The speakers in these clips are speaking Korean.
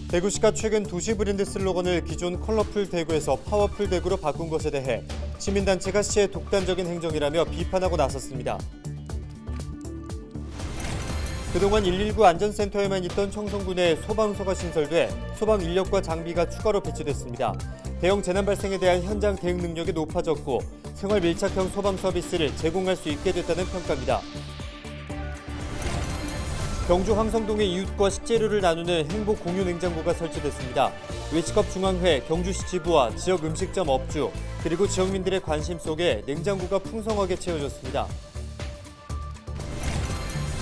대구시가 최근 도시 브랜드 슬로건을 기존 컬러풀 대구에서 파워풀 대구로 바꾼 것에 대해 시민단체가 시의 독단적인 행정이라며 비판하고 나섰습니다. 그동안 119 안전센터에만 있던 청송군에 소방서가 신설돼 소방 인력과 장비가 추가로 배치됐습니다. 대형 재난 발생에 대한 현장 대응 능력이 높아졌고 생활 밀착형 소방 서비스를 제공할 수 있게 됐다는 평가입니다. 경주 황성동에 이웃과 식재료를 나누는 행복 공유 냉장고가 설치됐습니다. 외식업 중앙회, 경주시 지부와 지역 음식점 업주, 그리고 지역민들의 관심 속에 냉장고가 풍성하게 채워졌습니다.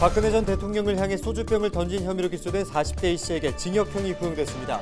박근혜 전 대통령을 향해 소주병을 던진 혐의로 기소된 40대 A씨에게 징역형이 구형됐습니다.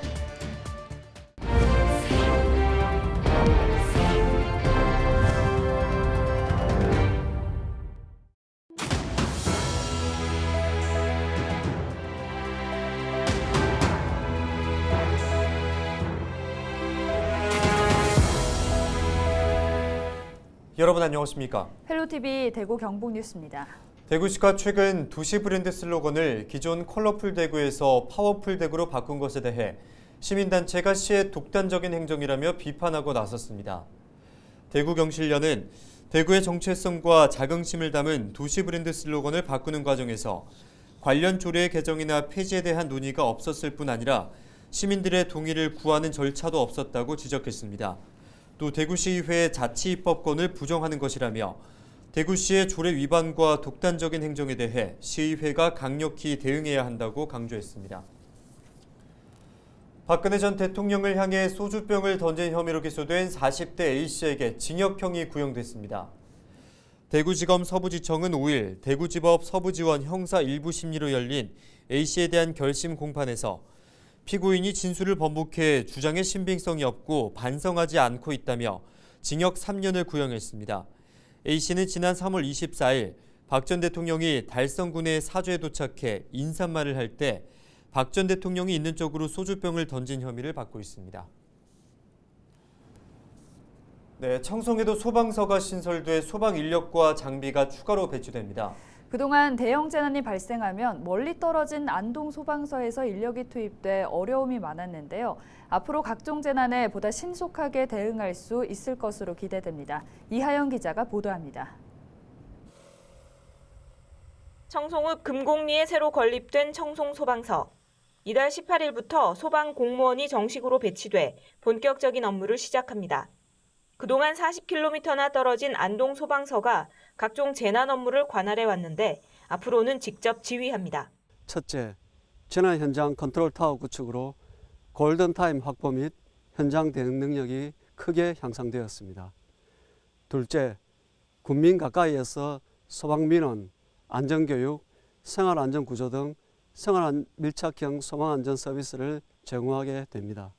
여러분 안녕하십니까? 헬로TV 대구 경북 뉴스입니다. 대구시가 최근 도시 브랜드 슬로건을 기존 컬러풀 대구에서 파워풀 대구로 바꾼 것에 대해 시민단체가 시의 독단적인 행정이라며 비판하고 나섰습니다. 대구경실련은 대구의 정체성과 자긍심을 담은 도시 브랜드 슬로건을 바꾸는 과정에서 관련 조례 개정이나 폐지에 대한 논의가 없었을 뿐 아니라 시민들의 동의를 구하는 절차도 없었다고 지적했습니다. 또 대구시의회의 자치입법권을 부정하는 것이라며 대구시의 조례 위반과 독단적인 행정에 대해 시의회가 강력히 대응해야 한다고 강조했습니다. 박근혜 전 대통령을 향해 소주병을 던진 혐의로 기소된 40대 A씨에게 징역형이 구형됐습니다. 대구지검 서부지청은 5일 대구지법 서부지원 형사 1부 심리로 열린 A씨에 대한 결심 공판에서 피고인이 진술을 번복해 주장의 신빙성이 없고 반성하지 않고 있다며 징역 3년을 구형했습니다. A씨는 지난 3월 24일 박 전 대통령이 달성군에 사죄에 도착해 인사말을 할 때 박 전 대통령이 있는 쪽으로 소주병을 던진 혐의를 받고 있습니다. 네, 청송에도 소방서가 신설돼 소방 인력과 장비가 추가로 배치됩니다. 그동안 대형 재난이 발생하면 멀리 떨어진 안동 소방서에서 인력이 투입돼 어려움이 많았는데요. 앞으로 각종 재난에 보다 신속하게 대응할 수 있을 것으로 기대됩니다. 이하영 기자가 보도합니다. 청송읍 금곡리에 새로 건립된 청송소방서. 이달 18일부터 소방 공무원이 정식으로 배치돼 본격적인 업무를 시작합니다. 그동안 40km나 떨어진 안동 소방서가 각종 재난 업무를 관할해 왔는데 앞으로는 직접 지휘합니다. 첫째, 재난 현장 컨트롤 타워 구축으로 골든타임 확보 및 현장 대응 능력이 크게 향상되었습니다. 둘째, 군민 가까이에서 소방민원, 안전교육, 생활안전구조 등 생활 밀착형 소방안전 서비스를 제공하게 됩니다.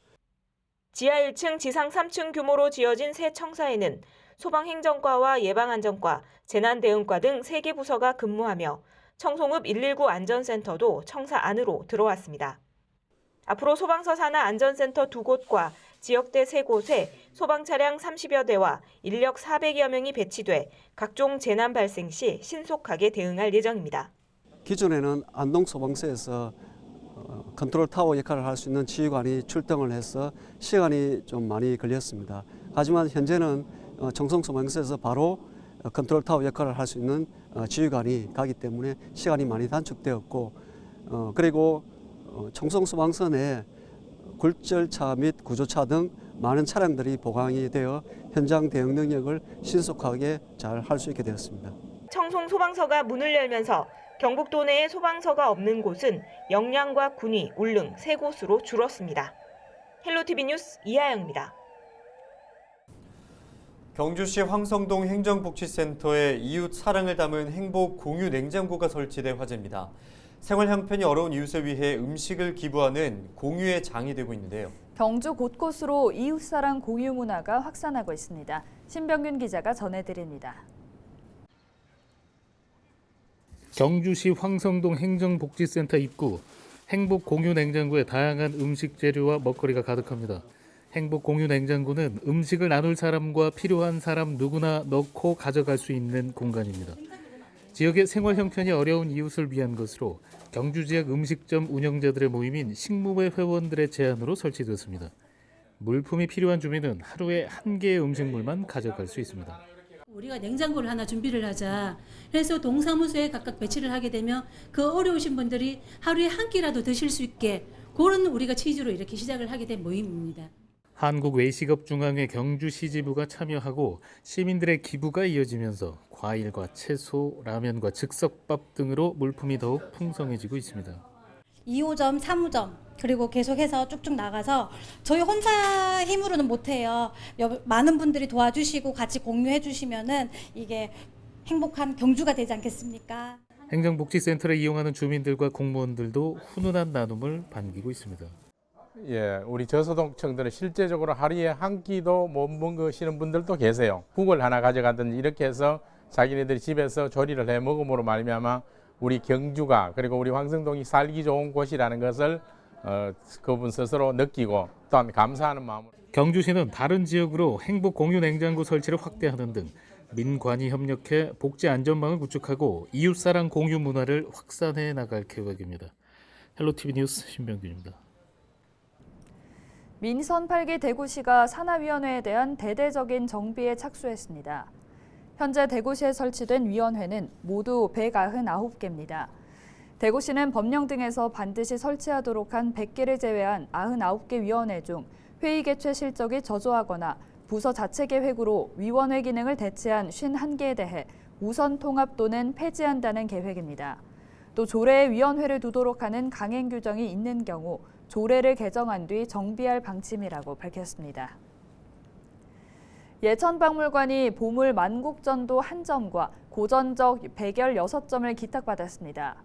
지하 1층, 지상 3층 규모로 지어진 새 청사에는 소방행정과와 예방안전과, 재난대응과 등 3개 부서가 근무하며 청송읍 119 안전센터도 청사 안으로 들어왔습니다. 앞으로 소방서 산하 안전센터 2곳과 지역대 3곳에 소방차량 30여 대와 인력 400여 명이 배치돼 각종 재난 발생 시 신속하게 대응할 예정입니다. 기존에는 안동소방서에서 컨트롤 타워 역할을 할 수 있는 지휘관이 출동을 해서 시간이 좀 많이 걸렸습니다. 하지만 현재는 청송소방서에서 바로 컨트롤 타워 역할을 할 수 있는 지휘관이 가기 때문에 시간이 많이 단축되었고, 그리고 청송소방서 내 굴절차 및 구조차 등 많은 차량들이 보강이 되어 현장 대응 능력을 신속하게 잘 할 수 있게 되었습니다. 청송소방서가 문을 열면서 경북도 내에 소방서가 없는 곳은 영양과 군위, 울릉 3곳으로 줄었습니다. 헬로TV 뉴스 이하영입니다. 경주시 황성동 행정복지센터에 이웃 사랑을 담은 행복 공유 냉장고가 설치돼 화제입니다. 생활 형편이 어려운 이웃을 위해 음식을 기부하는 공유의 장이 되고 있는데요. 경주 곳곳으로 이웃사랑 공유 문화가 확산하고 있습니다. 신병균 기자가 전해드립니다. 경주시 황성동 행정복지센터 입구, 행복 공유 냉장고에 다양한 음식 재료와 먹거리가 가득합니다. 행복 공유 냉장고는 음식을 나눌 사람과 필요한 사람 누구나 넣고 가져갈 수 있는 공간입니다. 지역의 생활 형편이 어려운 이웃을 위한 것으로 경주 지역 음식점 운영자들의 모임인 식무회 회원들의 제안으로 설치되었습니다. 물품이 필요한 주민은 하루에 1개의 음식물만 가져갈 수 있습니다. 우리가 냉장고를 하나 준비를 하자. 그래서 동사무소에 각각 배치를 하게 되면 그 어려우신 분들이 하루에 한 끼라도 드실 수 있게 그런 우리가 취지로 이렇게 시작을 하게 된 모임입니다. 한국외식업중앙회 경주시 지부가 참여하고 시민들의 기부가 이어지면서 과일과 채소, 라면과 즉석밥 등으로 물품이 더욱 풍성해지고 있습니다. 2호점, 3호점 그리고 계속해서 쭉쭉 나가서 저희 혼자 힘으로는 못해요. 많은 분들이 도와주시고 같이 공유해 주시면은 이게 행복한 경주가 되지 않겠습니까? 행정복지센터를 이용하는 주민들과 공무원들도 훈훈한 나눔을 반기고 있습니다. 예, 우리 저소득층들은 실제적으로 하루에 한 끼도 못 먹으시는 분들도 계세요. 국을 하나 가져가든지 이렇게 해서 자기네들이 집에서 조리를 해 먹음으로 말미암아 우리 경주가 그리고 우리 황성동이 살기 좋은 곳이라는 것을 그분 스스로 느끼고 또한 감사하는 마음으로. 경주시는 다른 지역으로 행복 공유 냉장고 설치를 확대하는 등 민관이 협력해 복지 안전망을 구축하고 이웃사랑 공유 문화를 확산해 나갈 계획입니다. 헬로티비 뉴스 신병균입니다. 민선 8기 대구시가 산하위원회에 대한 대대적인 정비에 착수했습니다. 현재 대구시에 설치된 위원회는 모두 199개입니다. 대구시는 법령 등에서 반드시 설치하도록 한 100개를 제외한 99개 위원회 중 회의 개최 실적이 저조하거나 부서 자체 계획으로 위원회 기능을 대체한 51개에 대해 우선 통합 또는 폐지한다는 계획입니다. 또 조례에 위원회를 두도록 하는 강행 규정이 있는 경우 조례를 개정한 뒤 정비할 방침이라고 밝혔습니다. 예천박물관이 보물 만국전도 1점과 고전적 백열 6점을 기탁받았습니다.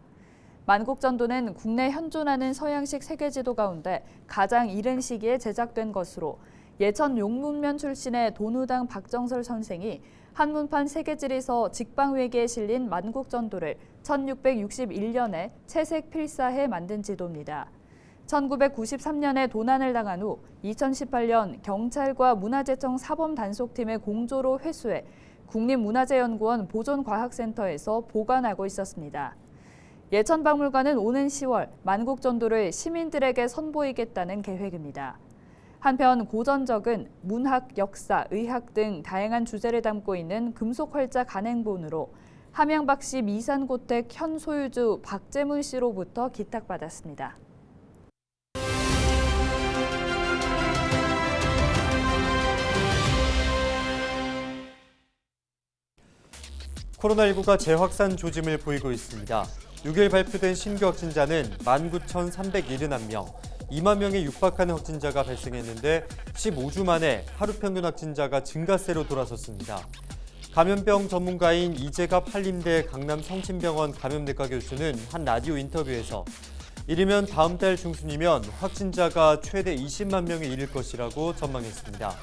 만국전도는 국내 현존하는 서양식 세계지도 가운데 가장 이른 시기에 제작된 것으로 예천 용문면 출신의 돈우당 박정설 선생이 한문판 세계지리서 직방회계에 실린 만국전도를 1661년에 채색 필사해 만든 지도입니다. 1993년에 도난을 당한 후 2018년 경찰과 문화재청 사범단속팀의 공조로 회수해 국립문화재연구원 보존과학센터에서 보관하고 있었습니다. 예천박물관은 오는 10월 만국전도를 시민들에게 선보이겠다는 계획입니다. 한편 고전적은 문학, 역사, 의학 등 다양한 주제를 담고 있는 금속활자 간행본으로 함양박씨 미산고택 현 소유주 박재문 씨로부터 기탁받았습니다. 코로나19가 재확산 조짐을 보이고 있습니다. 6일 발표된 신규 확진자는 19,371명, 2만 명에 육박하는 확진자가 발생했는데 15주 만에 하루 평균 확진자가 증가세로 돌아섰습니다. 감염병 전문가인 이재갑 한림대 강남 성심병원 감염내과 교수는 한 라디오 인터뷰에서 이르면 다음 달 중순이면 확진자가 최대 20만 명에 이를 것이라고 전망했습니다.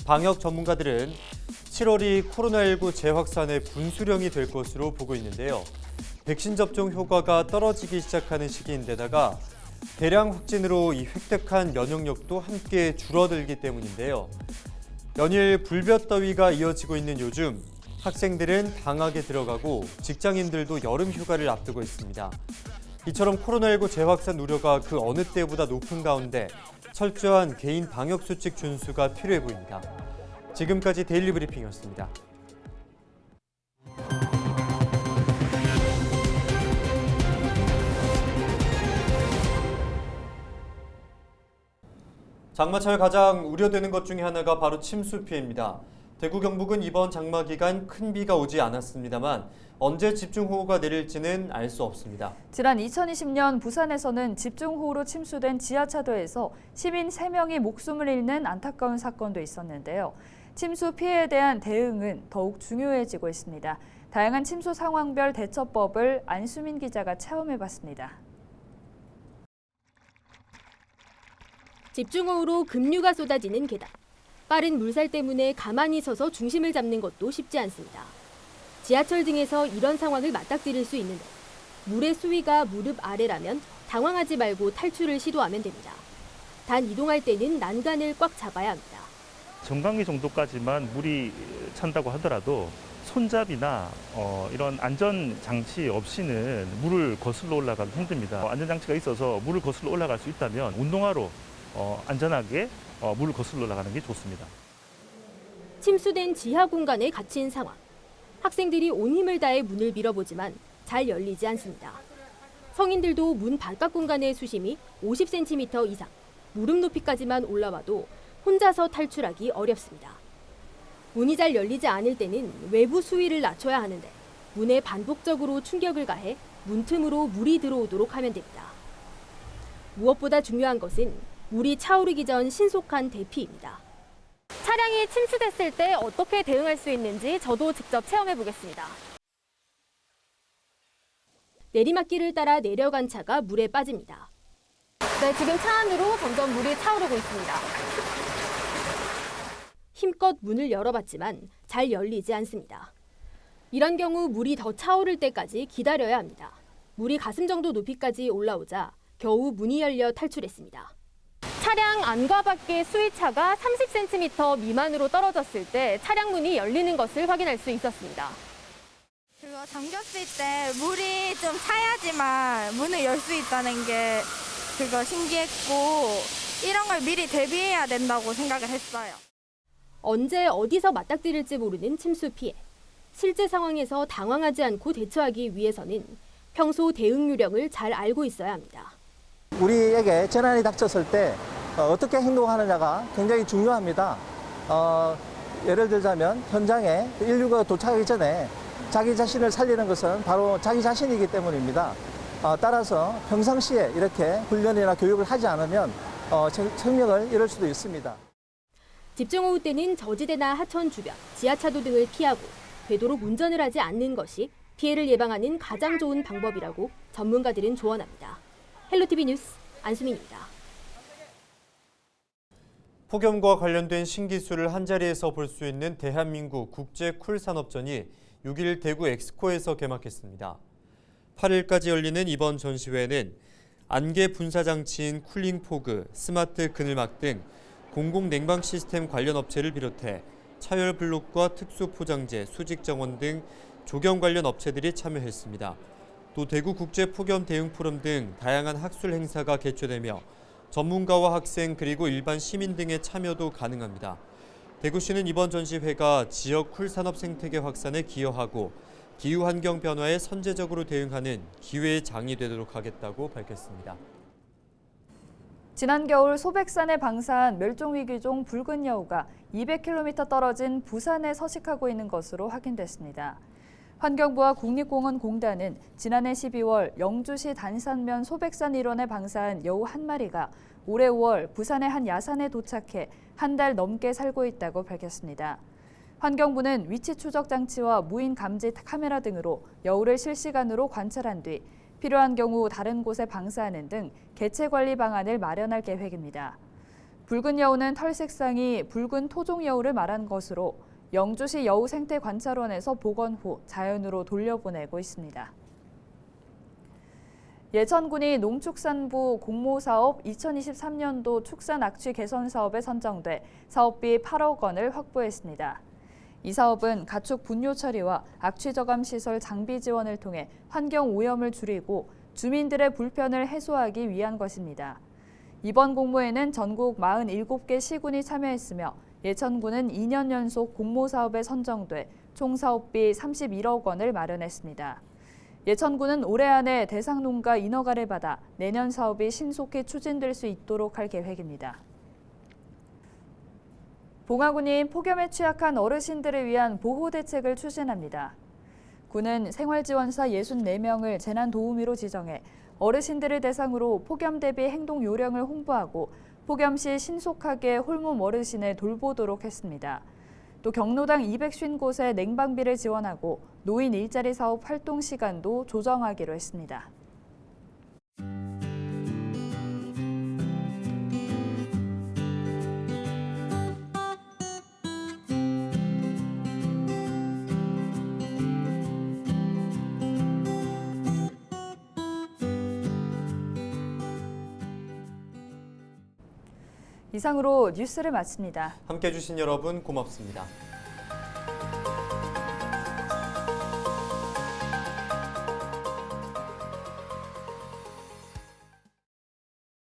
방역 전문가들은 7월이 코로나19 재확산의 분수령이 될 것으로 보고 있는데요. 백신 접종 효과가 떨어지기 시작하는 시기인데다가 대량 확진으로 이 획득한 면역력도 함께 줄어들기 때문인데요. 연일 불볕더위가 이어지고 있는 요즘 학생들은 방학에 들어가고 직장인들도 여름 휴가를 앞두고 있습니다. 이처럼 코로나19 재확산 우려가 그 어느 때보다 높은 가운데 철저한 개인 방역수칙 준수가 필요해 보입니다. 지금까지 데일리 브리핑이었습니다. 장마철 가장 우려되는 것 중에 하나가 바로 침수 피해입니다. 대구 경북은 이번 장마 기간 큰 비가 오지 않았습니다만 언제 집중호우가 내릴지는 알 수 없습니다. 지난 2020년 부산에서는 집중호우로 침수된 지하차도에서 시민 3명이 목숨을 잃는 안타까운 사건도 있었는데요. 침수 피해에 대한 대응은 더욱 중요해지고 있습니다. 다양한 침수 상황별 대처법을 안수민 기자가 체험해봤습니다. 집중호우로 급류가 쏟아지는 계단. 빠른 물살 때문에 가만히 서서 중심을 잡는 것도 쉽지 않습니다. 지하철 등에서 이런 상황을 맞닥뜨릴 수 있는데 물의 수위가 무릎 아래라면 당황하지 말고 탈출을 시도하면 됩니다. 단 이동할 때는 난간을 꽉 잡아야 합니다. 정강이 정도까지만 물이 찬다고 하더라도 손잡이나 이런 안전장치 없이는 물을 거슬러 올라가기 힘듭니다. 안전장치가 있어서 물을 거슬러 올라갈 수 있다면 운동화로 안전하게 물을 거슬러 올라가는 게 좋습니다. 침수된 지하 공간에 갇힌 상황. 학생들이 온 힘을 다해 문을 밀어보지만 잘 열리지 않습니다. 성인들도 문 바깥 공간의 수심이 50cm 이상, 무릎 높이까지만 올라와도 혼자서 탈출하기 어렵습니다. 문이 잘 열리지 않을 때는 외부 수위를 낮춰야 하는데 문에 반복적으로 충격을 가해 문틈으로 물이 들어오도록 하면 됩니다. 무엇보다 중요한 것은 물이 차오르기 전 신속한 대피입니다. 차량이 침수됐을 때 어떻게 대응할 수 있는지 저도 직접 체험해 보겠습니다. 내리막길을 따라 내려간 차가 물에 빠집니다. 네, 지금 차 안으로 점점 물이 차오르고 있습니다. 힘껏 문을 열어봤지만 잘 열리지 않습니다. 이런 경우 물이 더 차오를 때까지 기다려야 합니다. 물이 가슴 정도 높이까지 올라오자 겨우 문이 열려 탈출했습니다. 차량 안과 밖의 수위차가 30cm 미만으로 떨어졌을 때 차량 문이 열리는 것을 확인할 수 있었습니다. 그거 잠겼을 때 물이 좀 차야지만 문을 열 수 있다는 게 그거 신기했고 이런 걸 미리 대비해야 된다고 생각을 했어요. 언제 어디서 맞닥뜨릴지 모르는 침수 피해. 실제 상황에서 당황하지 않고 대처하기 위해서는 평소 대응 요령을 잘 알고 있어야 합니다. 우리에게 재난이 닥쳤을 때 어떻게 행동하느냐가 굉장히 중요합니다. 예를 들자면 현장에 인류가 도착하기 전에 자기 자신을 살리는 것은 바로 자기 자신이기 때문입니다. 따라서 평상시에 이렇게 훈련이나 교육을 하지 않으면 생명을 잃을 수도 있습니다. 집중호우 때는 저지대나 하천 주변, 지하차도 등을 피하고 되도록 운전을 하지 않는 것이 피해를 예방하는 가장 좋은 방법이라고 전문가들은 조언합니다. 헬로티비 뉴스 안수민입니다. 폭염과 관련된 신기술을 한자리에서 볼 수 있는 대한민국 국제쿨산업전이 6일 대구 엑스코에서 개막했습니다. 8일까지 열리는 이번 전시회에는 안개 분사 장치인 쿨링포그, 스마트 그늘막 등 공공 냉방 시스템 관련 업체를 비롯해 차열 블록과 특수 포장재, 수직 정원 등 조경 관련 업체들이 참여했습니다. 또 대구 국제 폭염 대응 포럼 등 다양한 학술 행사가 개최되며 전문가와 학생 그리고 일반 시민 등의 참여도 가능합니다. 대구시는 이번 전시회가 지역 쿨산업 생태계 확산에 기여하고 기후 환경 변화에 선제적으로 대응하는 기회의 장이 되도록 하겠다고 밝혔습니다. 지난 겨울 소백산에 방사한 멸종위기종 붉은 여우가 200km 떨어진 부산에 서식하고 있는 것으로 확인됐습니다. 환경부와 국립공원공단은 지난해 12월 영주시 단산면 소백산 일원에 방사한 여우 한 마리가 올해 5월 부산의 한 야산에 도착해 한 달 넘게 살고 있다고 밝혔습니다. 환경부는 위치 추적 장치와 무인 감지 카메라 등으로 여우를 실시간으로 관찰한 뒤 필요한 경우 다른 곳에 방사하는 등 개체 관리 방안을 마련할 계획입니다. 붉은 여우는 털 색상이 붉은 토종 여우를 말한 것으로 영주시 여우생태관찰원에서 복원 후 자연으로 돌려보내고 있습니다. 예천군이 농축산부 공모사업 2023년도 축산악취 개선 사업에 선정돼 사업비 8억 원을 확보했습니다. 이 사업은 가축 분뇨 처리와 악취 저감 시설 장비 지원을 통해 환경 오염을 줄이고 주민들의 불편을 해소하기 위한 것입니다. 이번 공모에는 전국 47개 시군이 참여했으며 예천군은 2년 연속 공모사업에 선정돼 총 사업비 31억 원을 마련했습니다. 예천군은 올해 안에 대상 농가 인허가를 받아 내년 사업이 신속히 추진될 수 있도록 할 계획입니다. 봉화군이 폭염에 취약한 어르신들을 위한 보호 대책을 추진합니다. 군은 생활지원사 64명을 재난도우미로 지정해 어르신들을 대상으로 폭염 대비 행동 요령을 홍보하고 폭염 시 신속하게 홀몸 어르신을 돌보도록 했습니다. 또 경로당 250곳에 냉방비를 지원하고 노인 일자리 사업 활동 시간도 조정하기로 했습니다. 이상으로 뉴스를 마칩니다. 함께해 주신 여러분 고맙습니다.